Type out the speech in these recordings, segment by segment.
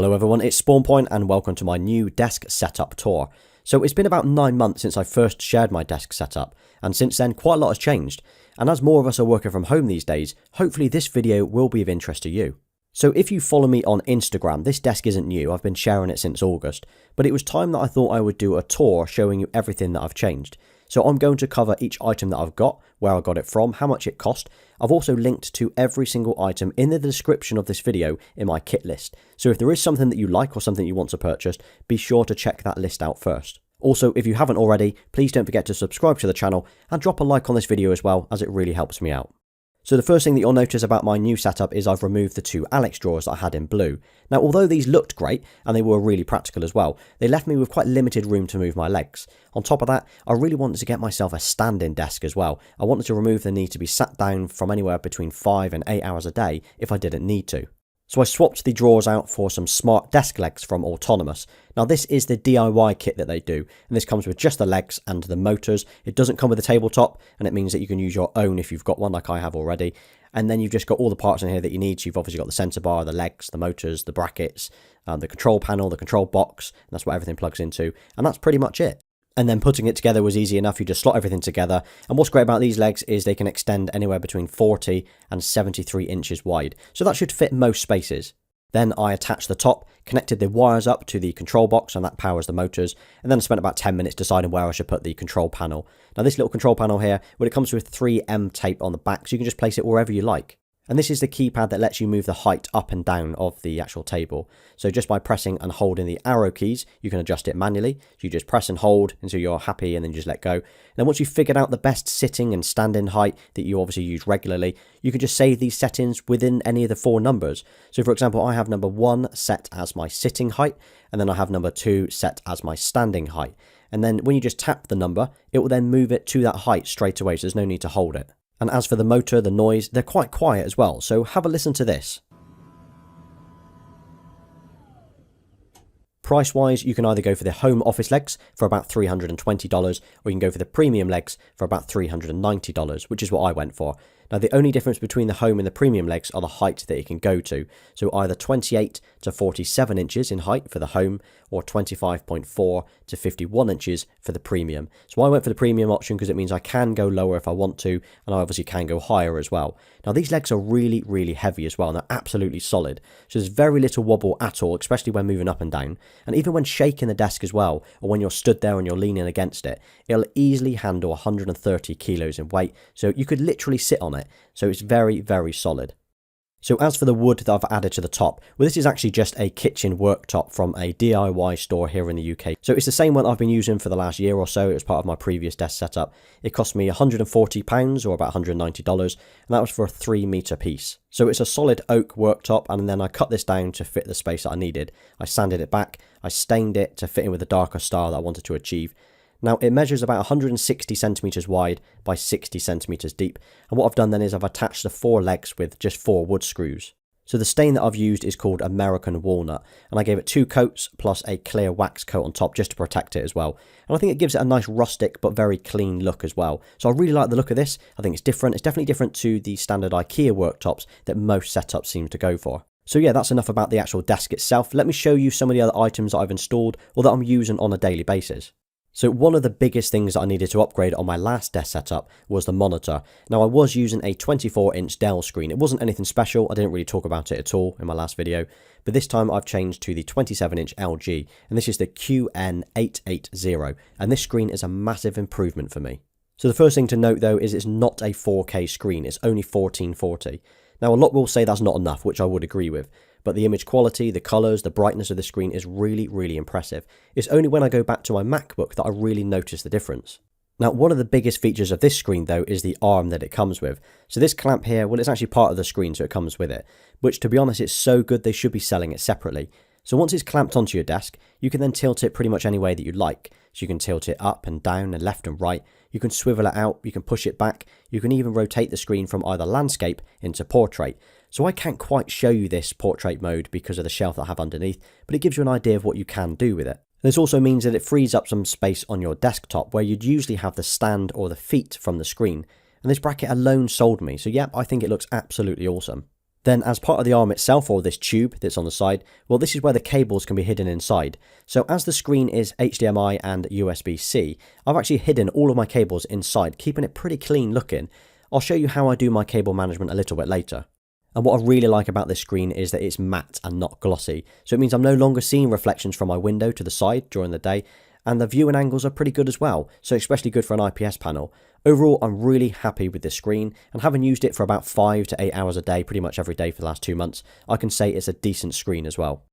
Hello everyone, it's SpawnPoiint and welcome to my new desk setup tour. So it's been about 9 months since I first shared my desk setup, and since then quite a lot has changed. And as more of us are working from home these days, hopefully this video will be of interest to you. So if you follow me on Instagram, this desk isn't new, I've been sharing it since August, but it was time that I thought I would do a tour showing you everything that I've changed. So I'm going to cover each item that I've got, where I got it from, how much it cost. I've also linked to every single item in the description of this video in my kit list. So if there is something that you like or something you want to purchase, be sure to check that list out first. Also, if you haven't already, please don't forget to subscribe to the channel and drop a like on this video as well, as it really helps me out. So the first thing that you'll notice about my new setup is I've removed the two Alex drawers that I had in blue. Now, although these looked great and they were really practical as well, they left me with quite limited room to move my legs. On top of that, I really wanted to get myself a standing desk as well. I wanted to remove the need to be sat down from anywhere between 5 and 8 hours a day if I didn't need to. So I swapped the drawers out for some SmartDesk legs from Autonomous. Now this is the DIY kit that they do, and this comes with just the legs and the motors. It doesn't come with a tabletop, and it means that you can use your own if you've got one like I have already. And then you've just got all the parts in here that you need. So you've obviously got the sensor bar, the legs, the motors, the brackets, the control panel, the control box, and that's what everything plugs into. And that's pretty much it. And then putting it together was easy enough. You just slot everything together. And what's great about these legs is they can extend anywhere between 40 and 73 inches wide. So that should fit most spaces. Then I attached the top, connected the wires up to the control box, and that powers the motors. And then I spent about 10 minutes deciding where I should put the control panel. Now this little control panel here, well, it comes with 3M tape on the back, so you can just place it wherever you like. And this is the keypad that lets you move the height up and down of the actual table. So just by pressing and holding the arrow keys, you can adjust it manually. So you just press and hold until you're happy, and then you just let go. And then once you've figured out the best sitting and standing height that you obviously use regularly, you can just save these settings within any of the 4 numbers. So for example, I have number 1 set as my sitting height, and then I have number 2 set as my standing height. And then when you just tap the number, it will then move it to that height straight away, so there's no need to hold it. And as for the motor, the noise, they're quite quiet as well, so have a listen to this. Price-wise, you can either go for the home office legs for about $320, or you can go for the premium legs for about $390, which is what I went for. Now, the only difference between the home and the premium legs are the height that it can go to. So either 28 to 47 inches in height for the home, or 25.4 to 51 inches for the premium. So I went for the premium option because it means I can go lower if I want to, and I obviously can go higher as well. Now, these legs are really, really heavy as well, and they're absolutely solid. So there's very little wobble at all, especially when moving up and down. And even when shaking the desk as well, or when you're stood there and you're leaning against it, it'll easily handle 130 kilos in weight. So you could literally sit on it. So it's very, very solid. So as for the wood that I've added to the top, well, this is actually just a kitchen worktop from a DIY store here in the UK. So it's the same one I've been using for the last year or so. It was part of my previous desk setup. It cost me £140 or about $190, and that was for a 3-meter piece. So it's a solid oak worktop, and then I cut this down to fit the space that I needed. I sanded it back, I stained it to fit in with the darker style that I wanted to achieve. Now, it measures about 160 centimeters wide by 60 centimeters deep. And what I've done then is I've attached the 4 legs with just 4 wood screws. So the stain that I've used is called American Walnut, and I gave it 2 coats plus a clear wax coat on top just to protect it as well. And I think it gives it a nice rustic but very clean look as well. So I really like the look of this. I think it's different. It's definitely different to the standard IKEA worktops that most setups seem to go for. So yeah, that's enough about the actual desk itself. Let me show you some of the other items that I've installed or that I'm using on a daily basis. So one of the biggest things that I needed to upgrade on my last desk setup was the monitor. Now, I was using a 24-inch Dell screen. It wasn't anything special. I didn't really talk about it at all in my last video. But this time I've changed to the 27-inch LG, and this is the QN880. And this screen is a massive improvement for me. So the first thing to note though is it's not a 4K screen. It's only 1440. Now, a lot will say that's not enough, which I would agree with. But the image quality, the colours, the brightness of the screen is really, really impressive. It's only when I go back to my MacBook that I really notice the difference. Now, one of the biggest features of this screen though is the arm that it comes with. So this clamp here, well, it's actually part of the screen, so it comes with it. Which, to be honest, it's so good they should be selling it separately. So once it's clamped onto your desk, you can then tilt it pretty much any way that you like. So you can tilt it up and down and left and right. You can swivel it out, you can push it back. You can even rotate the screen from either landscape into portrait. So I can't quite show you this portrait mode because of the shelf that I have underneath, but it gives you an idea of what you can do with it. This also means that it frees up some space on your desktop where you'd usually have the stand or the feet from the screen. And this bracket alone sold me, so yeah, I think it looks absolutely awesome. Then as part of the arm itself, or this tube that's on the side, well, this is where the cables can be hidden inside. So as the screen is HDMI and USB-C, I've actually hidden all of my cables inside, keeping it pretty clean looking. I'll show you how I do my cable management a little bit later. And what I really like about this screen is that it's matte and not glossy. So it means I'm no longer seeing reflections from my window to the side during the day, and the viewing angles are pretty good as well, so especially good for an IPS panel. Overall, I'm really happy with this screen, and having used it for about 5 to 8 hours a day, pretty much every day for the last 2 months, I can say it's a decent screen as well.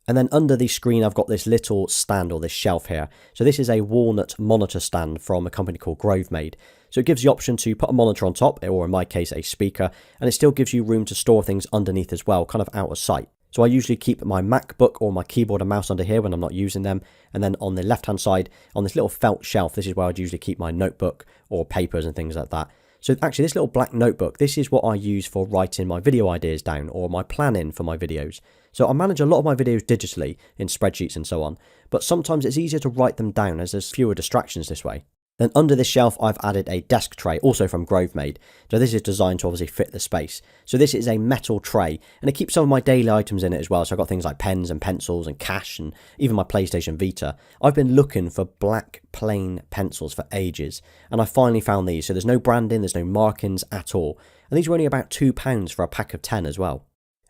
And then under the screen, I've got this little stand, or this shelf here. So this is a walnut monitor stand from a company called Grovemade. So it gives the option to put a monitor on top, or in my case, a speaker, and it still gives you room to store things underneath as well, kind of out of sight. So I usually keep my MacBook or my keyboard and mouse under here when I'm not using them. And then on the left-hand side, on this little felt shelf, this is where I'd usually keep my notebook or papers and things like that. So actually this little black notebook, this is what I use for writing my video ideas down or my planning for my videos. So I manage a lot of my videos digitally in spreadsheets and so on, but sometimes it's easier to write them down as there's fewer distractions this way. Then under this shelf, I've added a desk tray, also from Grovemade. So this is designed to obviously fit the space. So this is a metal tray, and it keeps some of my daily items in it as well. So I've got things like pens and pencils and cash and even my PlayStation Vita. I've been looking for black plain pencils for ages, and I finally found these. So there's no branding, there's no markings at all. And these were only about £2 for a pack of 10 as well.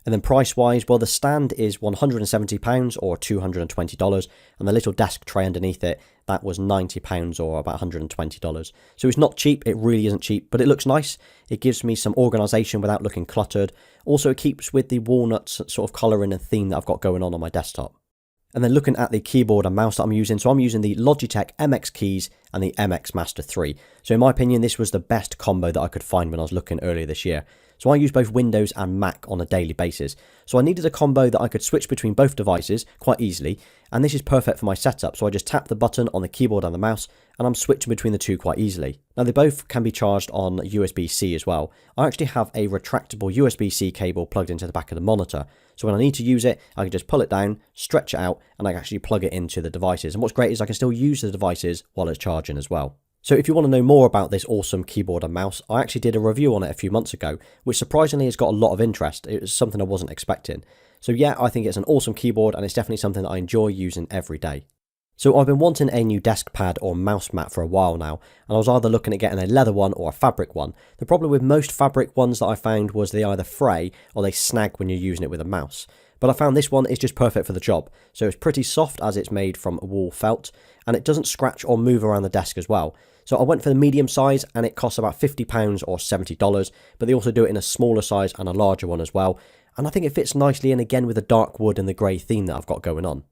And then price-wise, well, the stand is £170 or $220, and the little desk tray underneath it, that was £90 or about $120. So it's not cheap, it really isn't cheap, but it looks nice. It gives me some organisation without looking cluttered. Also, it keeps with the walnut sort of colouring and theme that I've got going on my desktop. And then looking at the keyboard and mouse that I'm using, so I'm using the Logitech MX keys and the MX Master 3. So in my opinion, this was the best combo that I could find when I was looking earlier this year. So I use both Windows and Mac on a daily basis. So I needed a combo that I could switch between both devices quite easily, and this is perfect for my setup. So I just tap the button on the keyboard and the mouse, and I'm switching between the two quite easily. Now they both can be charged on USB-C as well. I actually have a retractable USB-C cable plugged into the back of the monitor. So when I need to use it, I can just pull it down, stretch it out, and I can actually plug it into the devices. And what's great is I can still use the devices while it's charging as well. So if you want to know more about this awesome keyboard and mouse, I actually did a review on it a few months ago, which surprisingly has got a lot of interest. It was something I wasn't expecting. So yeah, I think it's an awesome keyboard, and it's definitely something that I enjoy using every day. So I've been wanting a new desk pad or mouse mat for a while now, and I was either looking at getting a leather one or a fabric one. The problem with most fabric ones that I found was they either fray or they snag when you're using it with a mouse. But I found this one is just perfect for the job. So it's pretty soft as it's made from wool felt, and it doesn't scratch or move around the desk as well. So I went for the medium size, and it costs about £50 or $70, but they also do it in a smaller size and a larger one as well. And I think it fits nicely in again with the dark wood and the grey theme that I've got going on.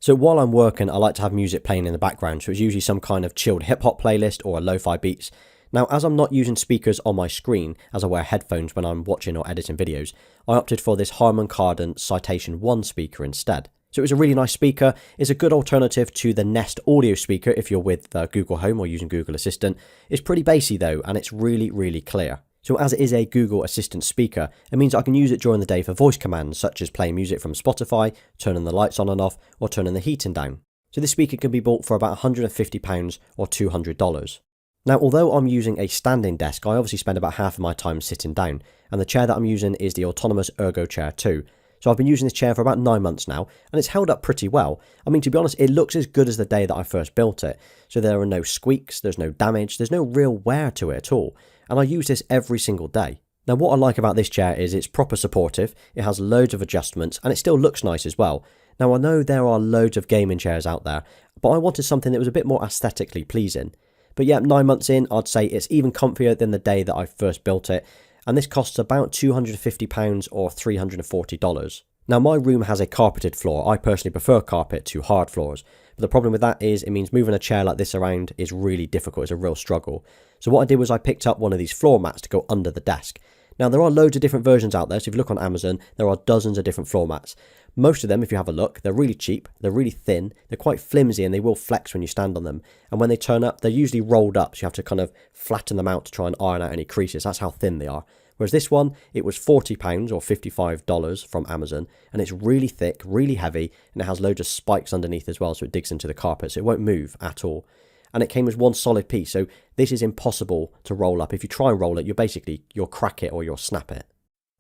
So while I'm working, I like to have music playing in the background, so it's usually some kind of chilled hip-hop playlist or lo-fi beats. Now, as I'm not using speakers on my screen, as I wear headphones when I'm watching or editing videos, I opted for this Harman Kardon Citation 1 speaker instead. So it's a really nice speaker. It's a good alternative to the Nest audio speaker if you're with Google Home or using Google Assistant. It's pretty bassy though, and it's really, really clear. So as it is a Google Assistant speaker, it means I can use it during the day for voice commands such as playing music from Spotify, turning the lights on and off, or turning the heating down. So this speaker can be bought for about £150 or $200. Now, although I'm using a standing desk, I obviously spend about half of my time sitting down, and the chair that I'm using is the Autonomous Ergo Chair 2. So I've been using this chair for about 9 months now, and it's held up pretty well. I mean, to be honest, it looks as good as the day that I first built it. So there are no squeaks, there's no damage, there's no real wear to it at all. And I use this every single day. Now, what I like about this chair is it's proper supportive, it has loads of adjustments, and it still looks nice as well. Now, I know there are loads of gaming chairs out there, but I wanted something that was a bit more aesthetically pleasing. But yeah, 9 months in, I'd say it's even comfier than the day that I first built it, and this costs about £250 or $340. Now, my room has a carpeted floor. I personally prefer carpet to hard floors, but the problem with that is it means moving a chair like this around is really difficult. It's a real struggle. So what I did was I picked up one of these floor mats to go under the desk. Now, there are loads of different versions out there, so if you look on Amazon, there are dozens of different floor mats. Most of them, if you have a look, they're really cheap, they're really thin, they're quite flimsy, and they will flex when you stand on them. And when they turn up, they're usually rolled up, so you have to kind of flatten them out to try and iron out any creases. That's how thin they are. Whereas this one, it was £40 or $55 from Amazon, and it's really thick, really heavy, and it has loads of spikes underneath as well, so it digs into the carpet, so it won't move at all. And it came as one solid piece, so this is impossible to roll up. If you try and roll it, you'll crack it or you'll snap it.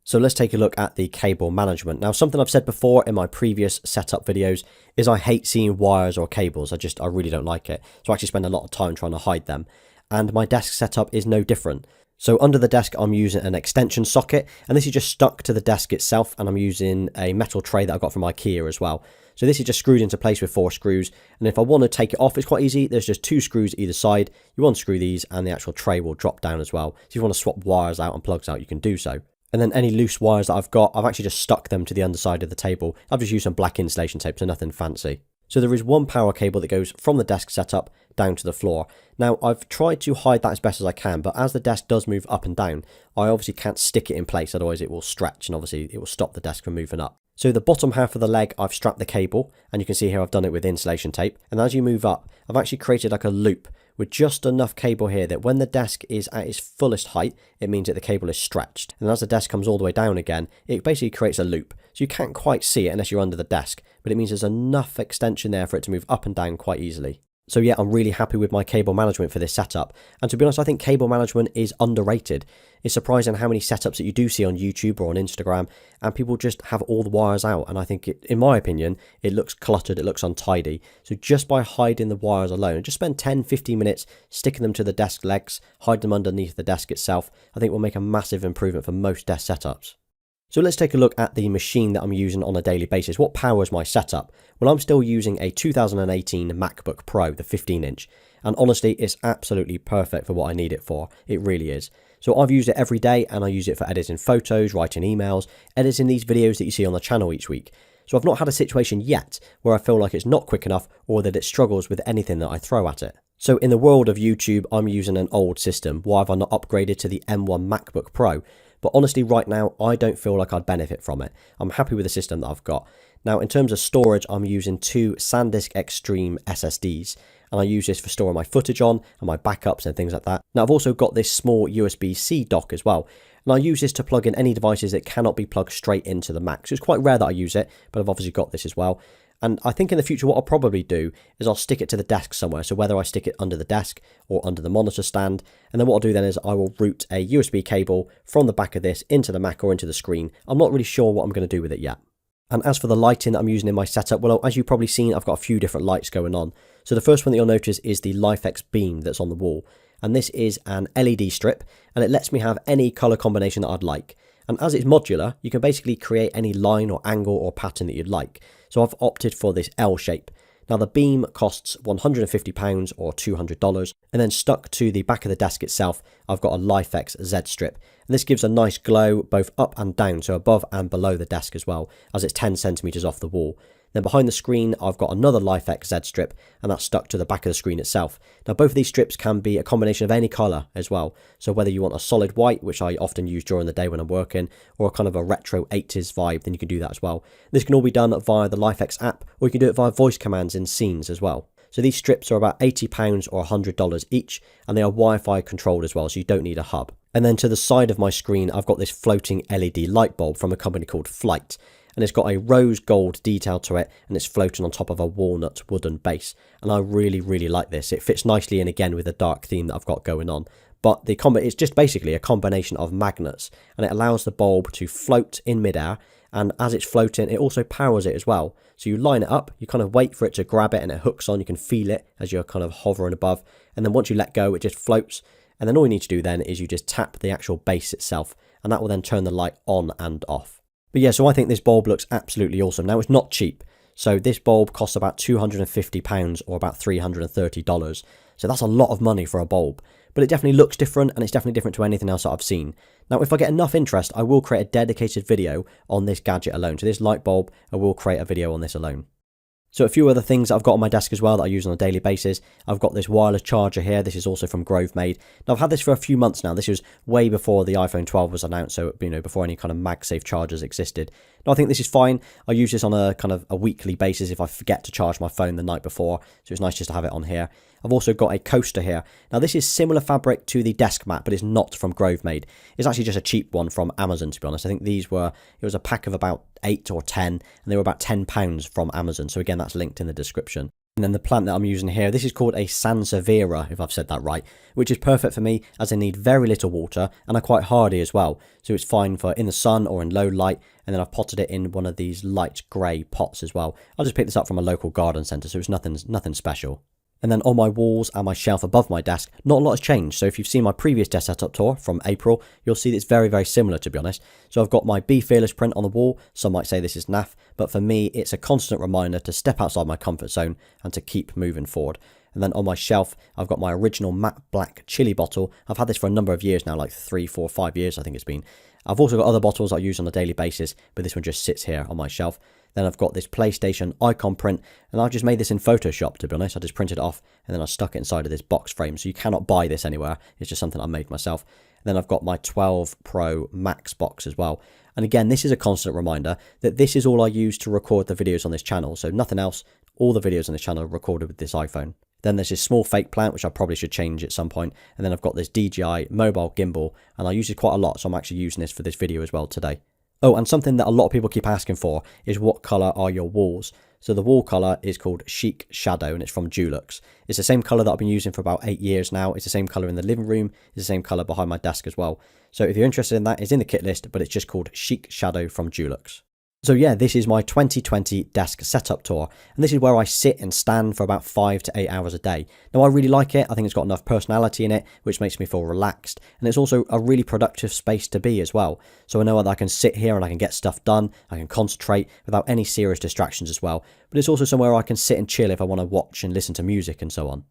So let's take a look at the cable management. Now, something I've said before in my previous setup videos is I hate seeing wires or cables. I really don't like it. So I actually spend a lot of time trying to hide them. And my desk setup is no different. So under the desk, I'm using an extension socket, and this is just stuck to the desk itself, and I'm using a metal tray that I got from IKEA as well. So this is just screwed into place with 4 screws, and if I want to take it off, it's quite easy. There's just 2 screws either side. You unscrew these, and the actual tray will drop down as well. So if you want to swap wires out and plugs out, you can do so. And then any loose wires that I've got, I've actually just stuck them to the underside of the table. I've just used some black insulation tape, so nothing fancy. So there is one power cable that goes from the desk setup down to the floor. Now, I've tried to hide that as best as I can, but as the desk does move up and down, I obviously can't stick it in place, otherwise it will stretch and obviously it will stop the desk from moving up. So the bottom half of the leg, I've strapped the cable, and you can see here I've done it with insulation tape. And as you move up, I've actually created like a loop with just enough cable here that when the desk is at its fullest height, it means that the cable is stretched. And as the desk comes all the way down again, it basically creates a loop. So you can't quite see it unless you're under the desk, but it means there's enough extension there for it to move up and down quite easily. So yeah, I'm really happy with my cable management for this setup. And to be honest, I think cable management is underrated. It's surprising how many setups that you do see on YouTube or on Instagram, and people just have all the wires out. And I think, in my opinion, it looks cluttered, it looks untidy. So just by hiding the wires alone, just spend 10-15 minutes sticking them to the desk legs, hide them underneath the desk itself, I think will make a massive improvement for most desk setups. So let's take a look at the machine that I'm using on a daily basis. What powers my setup? Well, I'm still using a 2018 MacBook Pro, the 15-inch. And honestly, it's absolutely perfect for what I need it for. It really is. So I've used it every day, and I use it for editing photos, writing emails, editing these videos that you see on the channel each week. So I've not had a situation yet where I feel like it's not quick enough or that it struggles with anything that I throw at it. So in the world of YouTube, I'm using an old system. Why have I not upgraded to the M1 MacBook Pro? But honestly, right now, I don't feel like I'd benefit from it. I'm happy with the system that I've got. Now, in terms of storage, I'm using 2 SanDisk Extreme SSDs, and I use this for storing my footage on and my backups and things like that. Now, I've also got this small USB-C dock as well, and I use this to plug in any devices that cannot be plugged straight into the Mac. So it's quite rare that I use it, but I've obviously got this as well. And I think in the future what I'll probably do is I'll stick it to the desk somewhere. So whether I stick it under the desk or under the monitor stand. And then what I'll do then is I will route a USB cable from the back of this into the Mac or into the screen. I'm not really sure what I'm going to do with it yet. And as for the lighting that I'm using in my setup, well, as you've probably seen, I've got a few different lights going on. So the first one that you'll notice is the LifeX beam that's on the wall. And this is an LED strip, and it lets me have any color combination that I'd like. And as it's modular, you can basically create any line or angle or pattern that you'd like. So I've opted for this L shape. Now the beam costs £150 or $200, and then stuck to the back of the desk itself, I've got a LifeX Z strip. And this gives a nice glow both up and down, so above and below the desk as well, as it's 10 centimeters off the wall. Then behind the screen, I've got another LifeX Z strip, and that's stuck to the back of the screen itself. Now, both of these strips can be a combination of any color as well. So whether you want a solid white, which I often use during the day when I'm working, or a kind of a retro 80s vibe, then you can do that as well. This can all be done via the LifeX app, or you can do it via voice commands in scenes as well. So these strips are about £80 or $100 each, and they are Wi-Fi controlled as well, so you don't need a hub. And then to the side of my screen, I've got this floating LED light bulb from a company called Flight. And it's got a rose gold detail to it, and it's floating on top of a walnut wooden base. And I really, really like this. It fits nicely in again with the dark theme that I've got going on. But it's just basically a combination of magnets, and it allows the bulb to float in midair. And as it's floating, it also powers it as well. So you line it up, you kind of wait for it to grab it, and it hooks on. You can feel it as you're kind of hovering above. And then once you let go, it just floats. And then all you need to do then is you just tap the actual base itself, and that will then turn the light on and off. But yeah, so I think this bulb looks absolutely awesome. Now, it's not cheap. So this bulb costs about £250 or about $330. So that's a lot of money for a bulb. But it definitely looks different, and it's definitely different to anything else that I've seen. Now, if I get enough interest, I will create a dedicated video on this gadget alone. So this light bulb, I will create a video on this alone. So a few other things that I've got on my desk as well that I use on a daily basis. I've got this wireless charger here. This is also from GroveMade. Now, I've had this for a few months now. This was way before the iPhone 12 was announced, so before any kind of MagSafe chargers existed. Now, I think this is fine. I use this on a kind of a weekly basis if I forget to charge my phone the night before, so it's nice just to have it on here. I've also got a coaster here. Now, this is similar fabric to the desk mat, but it's not from GroveMade. It's actually just a cheap one from Amazon, to be honest. I think it was a pack of about 8 or 10, and they were about £10 from Amazon. So again, that's linked in the description. And then the plant that I'm using here, this is called a Sansevieria, if I've said that right, which is perfect for me as I need very little water and are quite hardy as well. So it's fine for in the sun or in low light. And then I've potted it in one of these light grey pots as well. I just picked this up from a local garden centre, so it's nothing special. And then on my walls and my shelf above my desk, not a lot has changed. So if you've seen my previous desk setup tour from April, you'll see that it's very, very similar, to be honest. So I've got my Be Fearless print on the wall. Some might say this is naff, but for me, it's a constant reminder to step outside my comfort zone and to keep moving forward. And then on my shelf, I've got my original matte black chili bottle. I've had this for a number of years now, like 3, 4, 5 years, I think it's been. I've also got other bottles I use on a daily basis, but this one just sits here on my shelf. Then I've got this PlayStation icon print, and I've just made this in Photoshop, to be honest. I just printed it off, and then I stuck it inside of this box frame, so you cannot buy this anywhere. It's just something I made myself. And then I've got my 12 Pro Max box as well. And again, this is a constant reminder that this is all I use to record the videos on this channel, so nothing else. All the videos on this channel are recorded with this iPhone. Then there's this small fake plant, which I probably should change at some point. And then I've got this DJI mobile gimbal, and I use it quite a lot, so I'm actually using this for this video as well today. Oh, and something that a lot of people keep asking for is what colour are your walls? So the wall colour is called Chic Shadow, and it's from Dulux. It's the same colour that I've been using for about 8 years now. It's the same colour in the living room. It's the same colour behind my desk as well. So if you're interested in that, it's in the kit list, but it's just called Chic Shadow from Dulux. So yeah, this is my 2020 desk setup tour, and this is where I sit and stand for about 5 to 8 hours a day. Now I really like it. I think it's got enough personality in it, which makes me feel relaxed, and it's also a really productive space to be as well. So I know that I can sit here and I can get stuff done, I can concentrate without any serious distractions as well, but it's also somewhere I can sit and chill if I want to watch and listen to music and so on.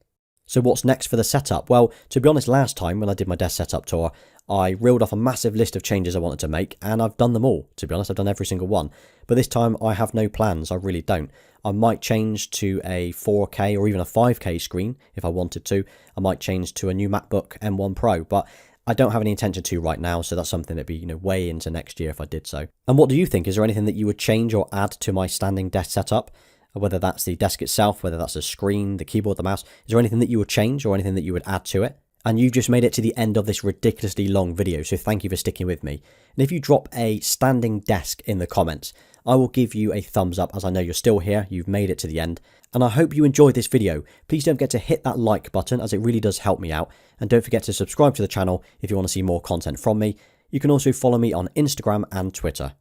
So what's next for the setup? Well, to be honest, last time when I did my desk setup tour, I reeled off a massive list of changes I wanted to make, and I've done them all. To be honest, I've done every single one. But this time I have no plans, I really don't. I might change to a 4K or even a 5K screen if I wanted to. I might change to a new MacBook M1 Pro, but I don't have any intention to right now, so that's something that'd be, way into next year if I did so. And what do you think? Is there anything that you would change or add to my standing desk setup? Whether that's the desk itself, whether that's the screen, the keyboard, the mouse. Is there anything that you would change or anything that you would add to it? And you've just made it to the end of this ridiculously long video, so thank you for sticking with me. And if you drop a standing desk in the comments, I will give you a thumbs up, as I know you're still here, you've made it to the end. And I hope you enjoyed this video. Please don't forget to hit that like button, as it really does help me out. And don't forget to subscribe to the channel if you want to see more content from me. You can also follow me on Instagram and Twitter.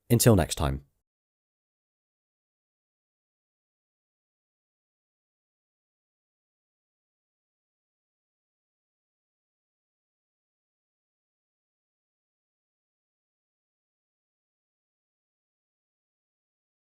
Until next time.